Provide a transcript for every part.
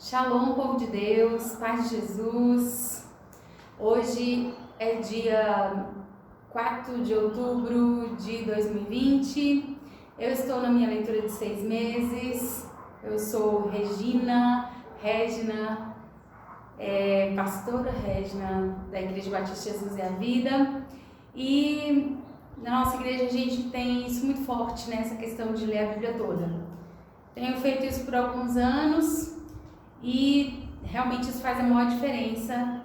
Shalom, povo de Deus, paz de Jesus. Hoje é dia 4 de outubro de 2020. Eu estou na minha leitura de 6 meses. Eu sou pastora Regina, da Igreja Batista Jesus é a Vida. E na nossa igreja a gente tem isso muito forte, né? Essa questão de ler a Bíblia toda. Tenho feito isso por alguns anos. E realmente isso faz a maior diferença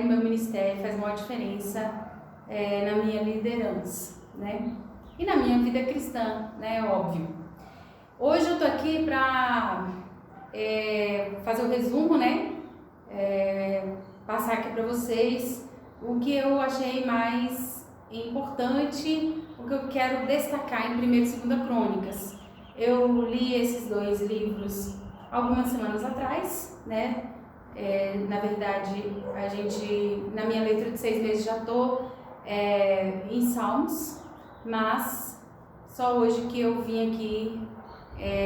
no meu ministério, faz a maior diferença na minha liderança, né? E na minha vida cristã, né? Óbvio. Hoje eu tô aqui para fazer o resumo, né? Passar aqui para vocês o que eu achei mais importante, o que eu quero destacar em 1ª e 2ª Crônicas. Eu li esses dois livros algumas semanas atrás, né? Na verdade, na minha leitura de 6 meses já estou em Salmos, mas só hoje que eu vim aqui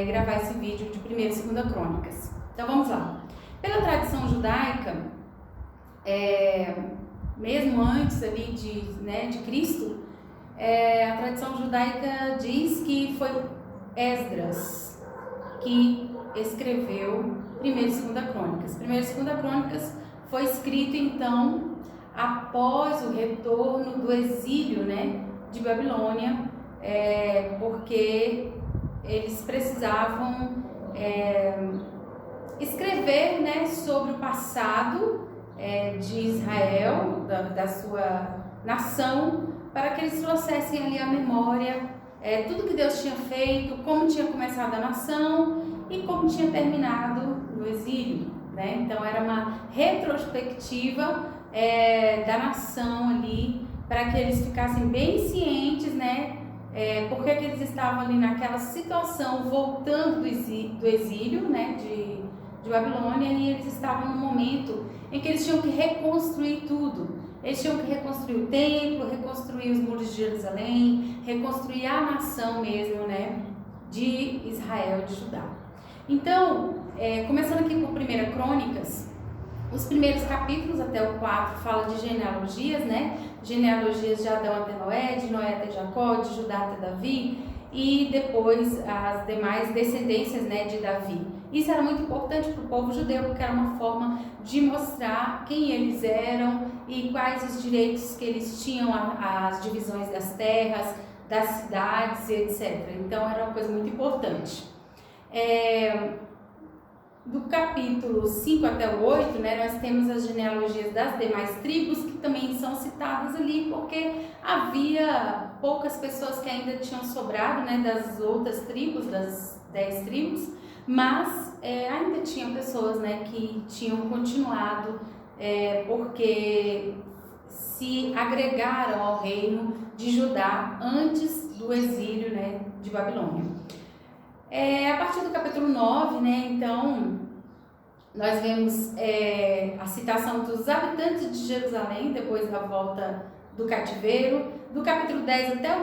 gravar esse vídeo de 1ª e 2ª Crônicas. Então vamos lá. Pela tradição judaica, mesmo antes ali de Cristo, a tradição judaica diz que foi Esdras que escreveu 1ª e 2ª Crônicas. 1ª e 2ª Crônicas foi escrito então após o retorno do exílio, né, de Babilônia, porque eles precisavam escrever, né, sobre o passado de Israel, da sua nação, para que eles trouxessem ali a memória, tudo que Deus tinha feito, como tinha começado a nação e como tinha terminado no exílio, né? Então era uma retrospectiva da nação ali, para que eles ficassem bem cientes, né? Porque que eles estavam ali naquela situação, voltando do exílio, né? De Babilônia, e eles estavam num momento em que eles tinham que reconstruir tudo. Eles tinham que reconstruir o templo, reconstruir os muros de Jerusalém, reconstruir a nação mesmo, né? De Israel, de Judá. Então, começando aqui por 1ª Crônicas, os primeiros capítulos até o 4 fala de genealogias, né? Genealogias de Adão até Noé, de Noé até Jacó, de Judá até Davi, e depois as demais descendências, né, de Davi. Isso era muito importante para o povo judeu, porque era uma forma de mostrar quem eles eram e quais os direitos que eles tinham às divisões das terras, das cidades, etc. Então era uma coisa muito importante. Do capítulo 5 até o 8, né, nós temos as genealogias das demais tribos, que também são citadas ali, porque havia poucas pessoas que ainda tinham sobrado, né, das outras tribos, das 10 tribos, mas ainda tinha pessoas, né, que tinham continuado, porque se agregaram ao reino de Judá antes do exílio, né, de Babilônia. A partir do capítulo 9, né, então, nós vemos a citação dos habitantes de Jerusalém, depois da volta do cativeiro. Do capítulo 10 até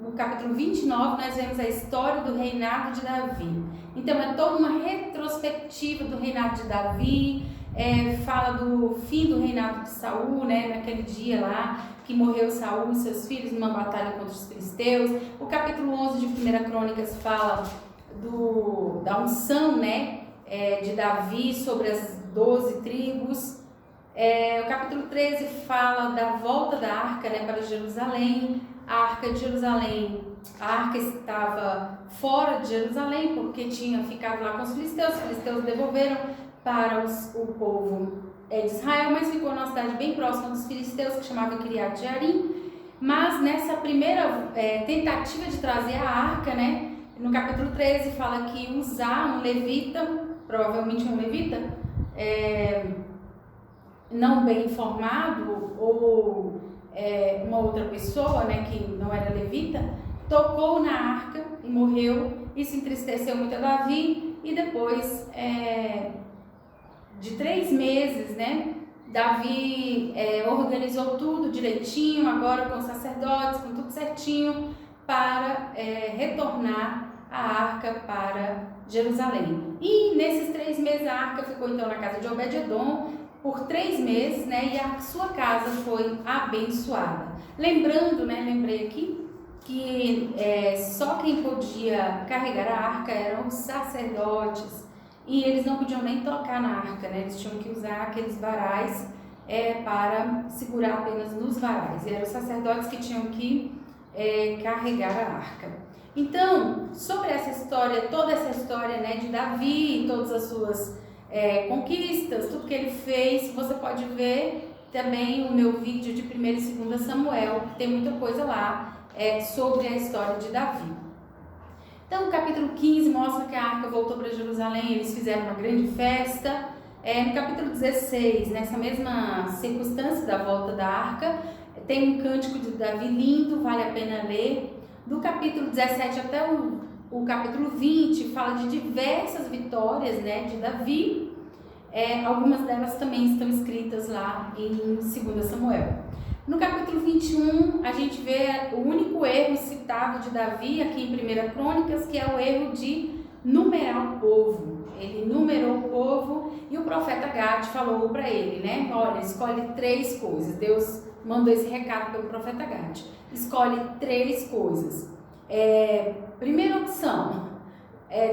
o capítulo 29, nós vemos a história do reinado de Davi. Então, é toda uma retrospectiva do reinado de Davi, fala do fim do reinado de Saul, né, naquele dia lá, que morreu Saul e seus filhos numa batalha contra os filisteus. O capítulo 11 de 1ª Crônicas fala da unção, né, de Davi sobre as 12 tribos. O capítulo 13 fala da volta da arca, né, para Jerusalém. A arca de Jerusalém, a arca estava fora de Jerusalém porque tinha ficado lá com os filisteus devolveram para o povo de Israel, mas ficou numa cidade bem próxima dos filisteus, que chamava Kiriat Jearim. Mas nessa primeira tentativa de trazer a arca, né, no capítulo 13 fala que Uzá, um levita, provavelmente um levita, não bem informado, ou uma outra pessoa, né, que não era levita, tocou na arca e morreu. Isso entristeceu muito a Davi, e depois de 3 meses, né, Davi organizou tudo direitinho, agora com os sacerdotes, com tudo certinho, para retornar a arca para Jerusalém. E nesses 3 meses a arca ficou então na casa de Obed-edom por 3 meses, né? E a sua casa foi abençoada. Lembrando, né? Lembrei aqui que só quem podia carregar a arca eram os sacerdotes. E eles não podiam nem tocar na arca, né? Eles tinham que usar aqueles varais para segurar apenas nos varais. E eram os sacerdotes que tinham que carregar a arca. Então, sobre essa história, toda essa história, né, de Davi, todas as suas conquistas, tudo que ele fez, você pode ver também o meu vídeo de 1º e 2 Samuel, que tem muita coisa lá sobre a história de Davi. Então, o capítulo 15 mostra que a arca voltou para Jerusalém, eles fizeram uma grande festa. No capítulo 16, nessa mesma circunstância da volta da arca, tem um cântico de Davi lindo, vale a pena ler. Do capítulo 17 até o capítulo 20, fala de diversas vitórias, né, de Davi. Algumas delas também estão escritas lá em 2 Samuel. No capítulo 21, a gente vê o único erro citado de Davi aqui em 1 Crônicas, que é o erro de numerar o povo. Ele numerou o povo e o profeta Gade falou para ele, né? Olha, escolhe 3 coisas. Deus mandou esse recado pelo profeta Gade. Escolhe 3 coisas. Primeira opção,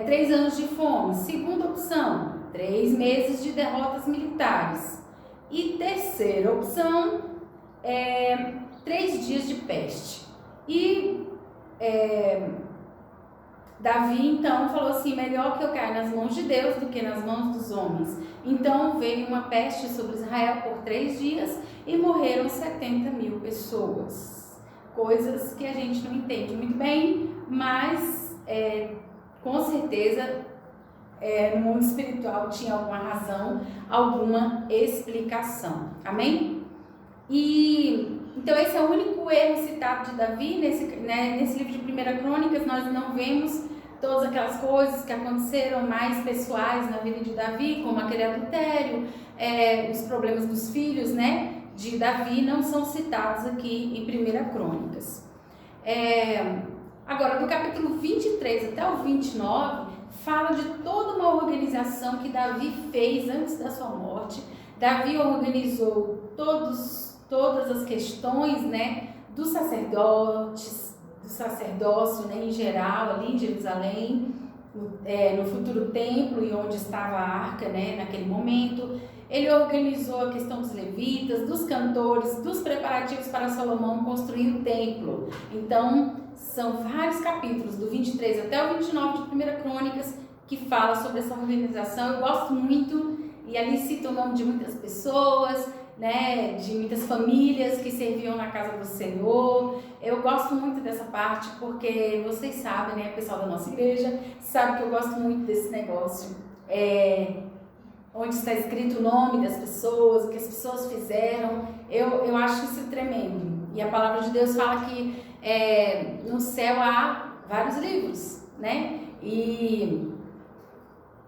3 anos de fome. Segunda opção, 3 meses de derrotas militares. E terceira opção, 3 dias de peste. E Davi então falou assim: melhor que eu caia nas mãos de Deus do que nas mãos dos homens. Então veio uma peste sobre Israel por 3 dias e morreram 70.000 pessoas. Coisas que a gente não entende muito bem, mas com certeza no mundo espiritual tinha alguma razão, alguma explicação. Amém? E então esse é o único erro citado de Davi nesse livro de 1 Crônicas. Nós não vemos todas aquelas coisas que aconteceram mais pessoais na vida de Davi, como aquele adultério, os problemas dos filhos, né, de Davi não são citados aqui em 1 Crônicas. Agora, do capítulo 23 até o 29, fala de toda uma organização que Davi fez antes da sua morte. Davi organizou todas as questões, né, dos sacerdotes, do sacerdócio, né, em geral, ali em Jerusalém, no futuro templo e onde estava a arca, né, naquele momento. Ele organizou a questão dos levitas, dos cantores, dos preparativos para Salomão construir o templo. Então, são vários capítulos, do 23 até o 29 de 1 Crônicas, que fala sobre essa organização. Eu gosto muito, e ali cita o nome de muitas pessoas, né, de muitas famílias que serviam na casa do Senhor. Eu gosto muito dessa parte porque vocês sabem, né, o pessoal da nossa igreja sabe que eu gosto muito desse negócio, onde está escrito o nome das pessoas, o que as pessoas fizeram. Eu acho isso tremendo. E a palavra de Deus fala que no céu há vários livros, né? E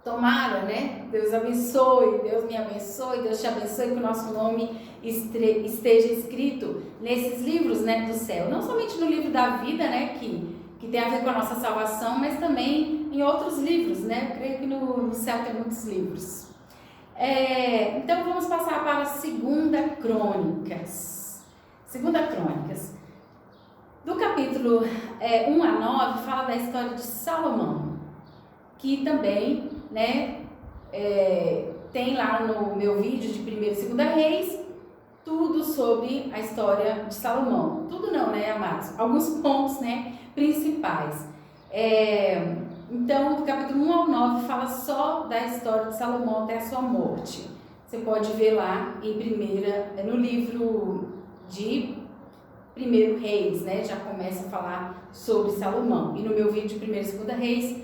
tomara, né? Deus abençoe, Deus me abençoe, Deus te abençoe, que o nosso nome esteja escrito nesses livros, né, do céu. Não somente no livro da vida, né, que tem a ver com a nossa salvação, mas também em outros livros, né? Eu creio que no céu tem muitos livros. Então vamos passar para a 2 Crônicas. 2 Crônicas. Do capítulo 1 a 9 fala da história de Salomão, que também, né, tem lá no meu vídeo de 1º e 2 Reis, tudo sobre a história de Salomão. Tudo não, né, amados? Alguns pontos, né, principais. Então, do capítulo 1 ao 9 fala só da história de Salomão até a sua morte. Você pode ver lá no livro de 1 Reis, né? Já começa a falar sobre Salomão. E no meu vídeo de 1 e 2 Reis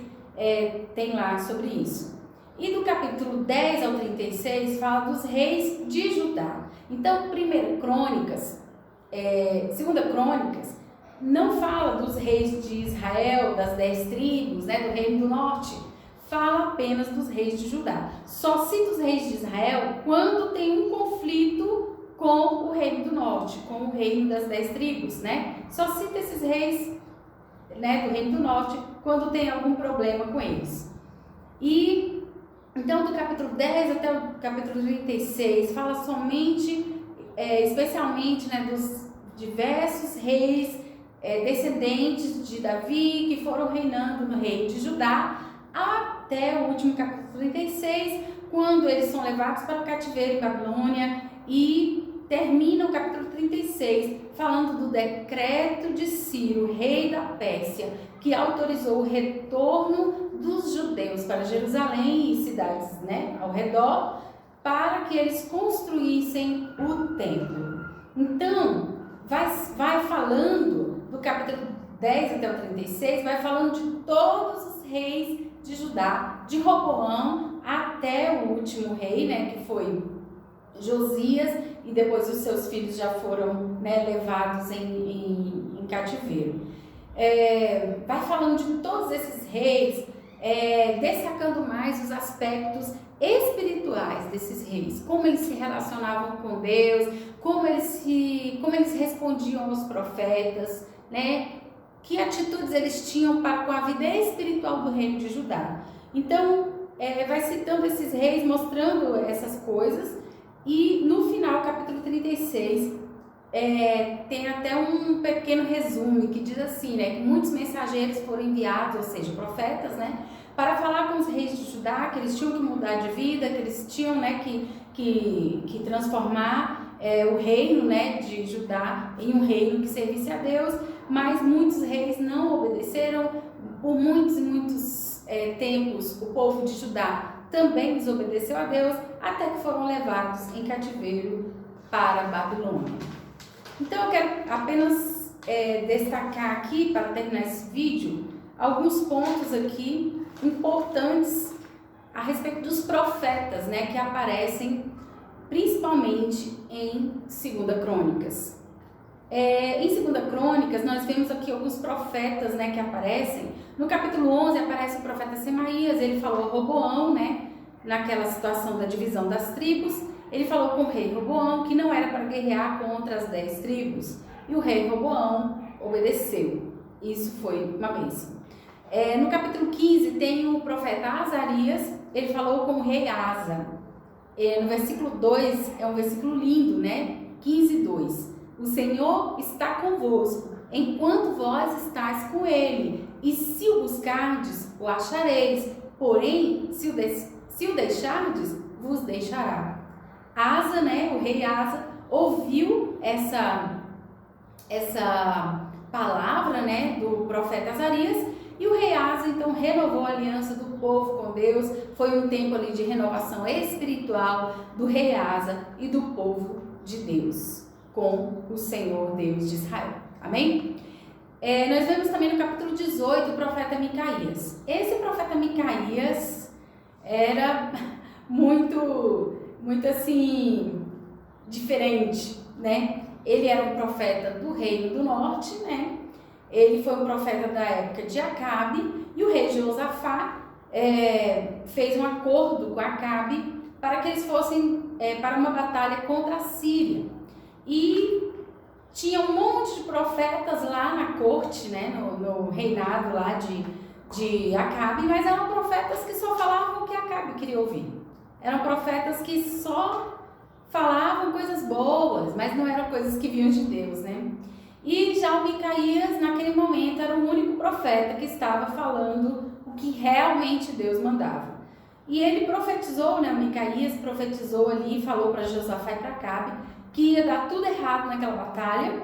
tem lá sobre isso. E do capítulo 10 ao 36 fala dos reis de Judá. Então, 1 Crônicas, 2 Crônicas, não fala dos reis de Israel, das 10 tribos, né, do reino do norte. Fala apenas dos reis de Judá. Só cita os reis de Israel quando tem um conflito com o reino do norte, com o reino das 10 tribos, né? Só cita esses reis né, do Reino do Norte, quando tem algum problema com eles. E então do capítulo 10 até o capítulo 36 fala somente, especialmente, né, dos diversos reis descendentes de Davi que foram reinando no reino de Judá, até o último capítulo 36, quando eles são levados para o cativeiro em Babilônia, e termina o capítulo 36 falando do decreto de Ciro, rei da Pérsia, que autorizou o retorno dos judeus para Jerusalém e cidades, né, ao redor, para que eles construíssem o templo. Então, vai falando do capítulo 10 até o 36, vai falando de todos os reis de Judá, de Roboão até o último rei, né, que foi Josias, e depois os seus filhos já foram, né, levados em cativeiro. Vai falando de todos esses reis, destacando mais os aspectos espirituais desses reis, como eles se relacionavam com Deus, como eles respondiam aos profetas, né? Que atitudes eles tinham para com a vida espiritual do reino de Judá. Então, vai citando esses reis, mostrando essas coisas, e no final, capítulo 36, tem até um pequeno resumo que diz assim, né, que muitos mensageiros foram enviados, ou seja, profetas, né, para falar com os reis de Judá, que eles tinham que mudar de vida, que eles tinham, né, que transformar o reino, né, de Judá em um reino que servisse a Deus, mas muitos reis não obedeceram. Por muitos e muitos tempos o povo de Judá também desobedeceu a Deus, até que foram levados em cativeiro para a Babilônia. Então eu quero apenas destacar aqui, para terminar esse vídeo, alguns pontos aqui importantes a respeito dos profetas, né, que aparecem principalmente em 2 Crônicas. Em 2 Crônicas nós vemos aqui alguns profetas, né, que aparecem. No capítulo 11 aparece o profeta Semaías, ele falou a Roboão, né, naquela situação da divisão das tribos. Ele falou com o rei Roboão que não era para guerrear contra as 10 tribos, e o rei Roboão obedeceu. Isso foi uma bênção. No capítulo 15 tem o profeta Azarias, ele falou com o rei Asa. No versículo 2, é um versículo lindo, né? 15:2. O Senhor está convosco, enquanto vós estáis com ele, e se o buscardes, o achareis, porém, se o deixardes, vos deixará. Asa, né, o rei Asa, ouviu essa palavra, né, do profeta Azarias, e o rei Asa então renovou a aliança do povo com Deus. Foi um tempo ali de renovação espiritual do rei Asa e do povo de Deus com o Senhor Deus de Israel. Amém? Nós vemos também no capítulo 18 o profeta Micaías. Esse profeta Micaías era muito assim, diferente, né? Ele era um profeta do reino do norte, né? Ele foi um profeta da época de Acabe, e o rei Josafá fez um acordo com Acabe para que eles fossem para uma batalha contra a Síria. E tinha um monte de profetas lá na corte, né? No reinado lá de Acabe, mas eram profetas que só falavam o que Acabe queria ouvir. Eram profetas que só falavam coisas boas, mas não eram coisas que vinham de Deus, né? E já o Micaías, naquele momento, era o único profeta que estava falando o que realmente Deus mandava. E ele profetizou, né? O Micaías profetizou ali, falou para Josafá e para Acabe que ia dar tudo errado naquela batalha,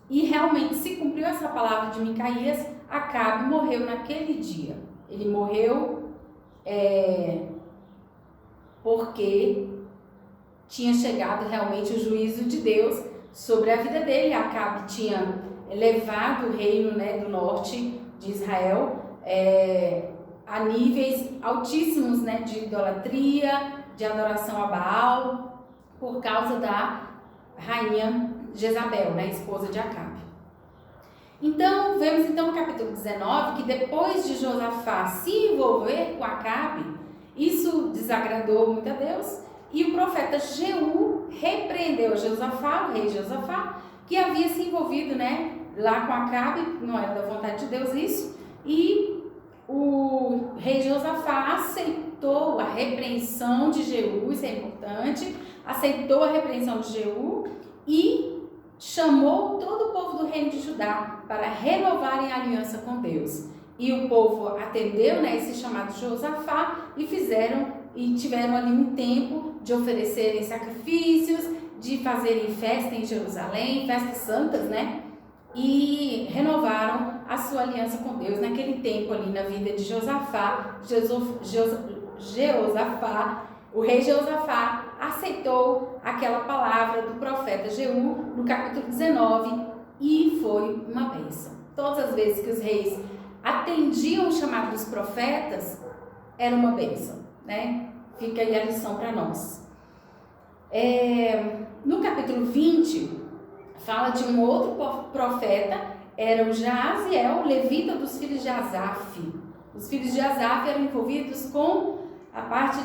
e realmente se cumpriu essa palavra de Micaías. Acabe morreu naquele dia. Ele morreu porque tinha chegado realmente o juízo de Deus sobre a vida dele. Acabe tinha levado o reino, né, do norte de Israel a níveis altíssimos, né, de idolatria, de adoração a Baal, por causa da rainha Jezabel, né, esposa de Acabe. Então, vemos então no capítulo 19 que depois de Josafá se envolver com Acabe, isso desagradou muito a Deus, e o profeta Jeú repreendeu Josafá, o rei Josafá, que havia se envolvido, né, lá com Acabe, não era da vontade de Deus isso, e o rei Josafá aceitou a repreensão de Jeú, isso é importante, aceitou a repreensão de Jeú e chamou todo o povo do reino de Judá para renovarem a aliança com Deus. E o povo atendeu, né, esse chamado de Josafá e tiveram ali um tempo de oferecerem sacrifícios, de fazerem festa em Jerusalém, festas santas, né? E renovaram a sua aliança com Deus naquele tempo ali na vida de Josafá. O rei Josafá aceitou aquela palavra do profeta Jeú no capítulo 19 e foi uma bênção. Todas as vezes que os reis atendiam o chamado dos profetas, era uma bênção, né? Fica aí a lição para nós. No capítulo 20, fala de um outro profeta, era o Jaaziel, levita dos filhos de Asaf. Os filhos de Asaf eram envolvidos com a parte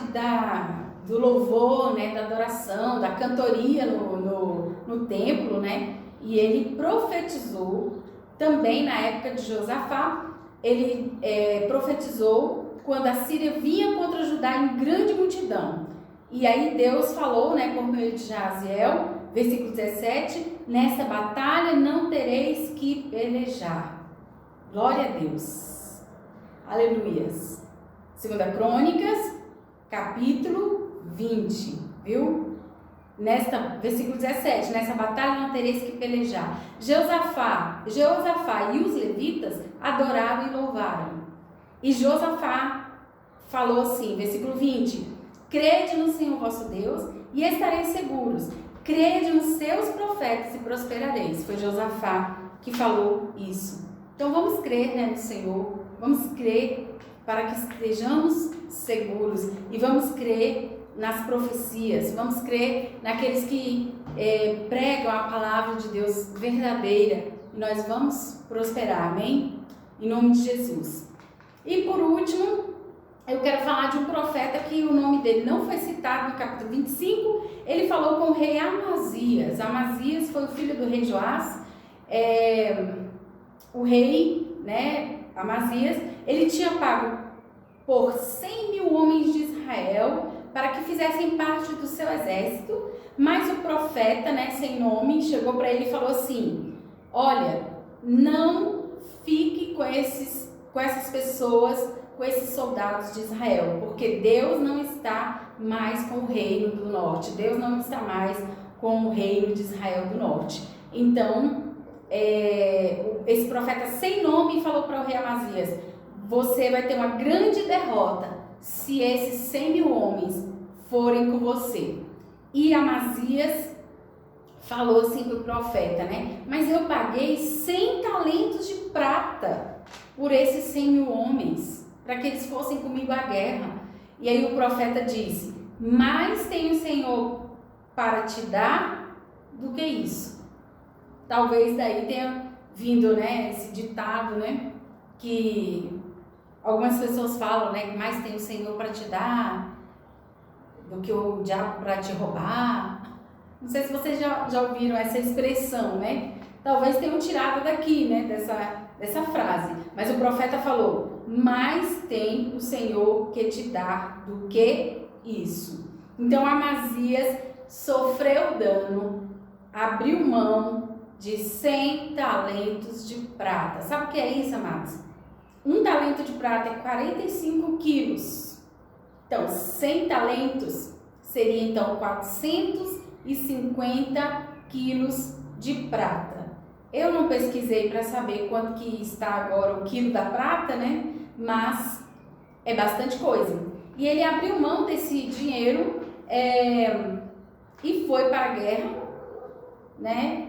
do louvor, né, da adoração, da cantoria no templo, né? E ele profetizou também na época de Josafá. Ele profetizou quando a Síria vinha contra Judá em grande multidão. E aí Deus falou, né, por meio de Jaaziel, versículo 17, nessa batalha não tereis que pelejar. Glória a Deus. Aleluias. 2 Crônicas, capítulo 20, viu? Versículo 17, nessa batalha não tereis que pelejar. Josafá e os levitas adoraram e louvaram. E Josafá falou assim, versículo 20, crede no Senhor vosso Deus e estareis seguros. Crede nos seus profetas e prosperareis. Foi Josafá que falou isso. Então vamos crer, né, no Senhor. Vamos crer para que estejamos seguros. E vamos crer nas profecias. Vamos crer naqueles que pregam a palavra de Deus verdadeira. E nós vamos prosperar. Amém? Em nome de Jesus. E por último, eu quero falar de um profeta que o nome dele não foi citado no capítulo 25. Ele falou com o rei Amazias. Amazias foi o filho do rei Joás. O rei, né, Amazias, ele tinha pago por 100.000 homens de Israel para que fizessem parte do seu exército. Mas o profeta, né, sem nome, chegou para ele e falou assim: olha, não fique com essas pessoas, com esses soldados de Israel, porque Deus não está mais com o reino do norte, Deus não está mais com o reino de Israel do norte. Então, esse profeta sem nome falou para o rei Amazias: você vai ter uma grande derrota se esses 100.000 homens forem com você. E Amazias falou assim para o profeta, né? Mas eu paguei 100 talentos de prata por esses 100.000 homens, para que eles fossem comigo à guerra. E aí o profeta disse: mais tem o Senhor para te dar do que isso. Talvez daí tenha vindo, né, esse ditado, né, que algumas pessoas falam, né, que mais tem o Senhor para te dar do que o diabo para te roubar. Não sei se vocês já ouviram essa expressão, né? Talvez tenham tirado daqui, né, dessa frase. Mas o profeta falou: mais tem o Senhor que te dá do que isso. Então Amazias sofreu dano, abriu mão de 100 talentos de prata. Sabe o que é isso, amados? Um talento de prata é 45 quilos. Então, 100 talentos seria então 450 quilos de prata. Eu não pesquisei para saber quanto que está agora o quilo da prata, né? Mas é bastante coisa. E ele abriu mão desse dinheiro e foi para a guerra, né?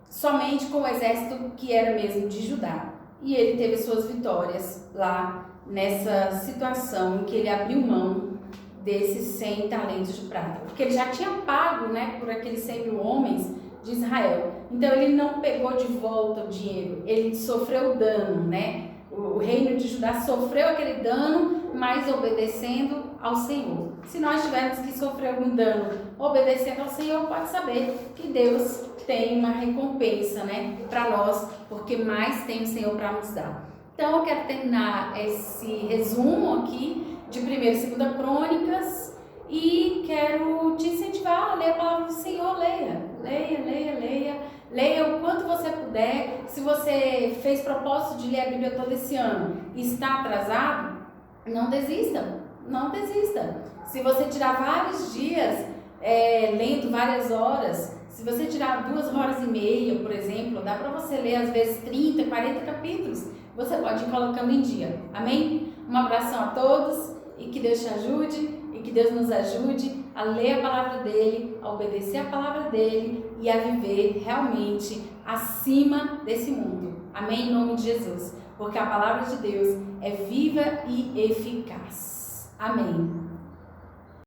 Somente com o exército que era mesmo de Judá. E ele teve suas vitórias lá nessa situação em que ele abriu mão desses 100 talentos de prata. Porque ele já tinha pago, né, por aqueles 100.000 homens de Israel. Então ele não pegou de volta o dinheiro, ele sofreu dano, né? o reino de Judá sofreu aquele dano, mas obedecendo ao Senhor. Se nós tivermos que sofrer algum dano obedecendo ao Senhor, pode saber que Deus tem uma recompensa, né, para nós, porque mais tem o Senhor para nos dar. Então eu quero terminar esse resumo aqui de 1ª e 2ª Crônicas e quero te incentivar a ler a palavra do Senhor. Leia o quanto você puder. Se você fez propósito de ler a Bíblia todo esse ano e está atrasado, não desista. Se você tirar vários dias lendo várias horas, se você tirar 2h30, por exemplo, dá para você ler às vezes 30, 40 capítulos. Você pode ir colocando em dia. Amém? Um abração a todos e que Deus te ajude e que Deus nos ajude a ler a palavra dele, a obedecer a palavra dele e a viver realmente acima desse mundo. Amém? Em nome de Jesus. Porque a palavra de Deus é viva e eficaz. Amém.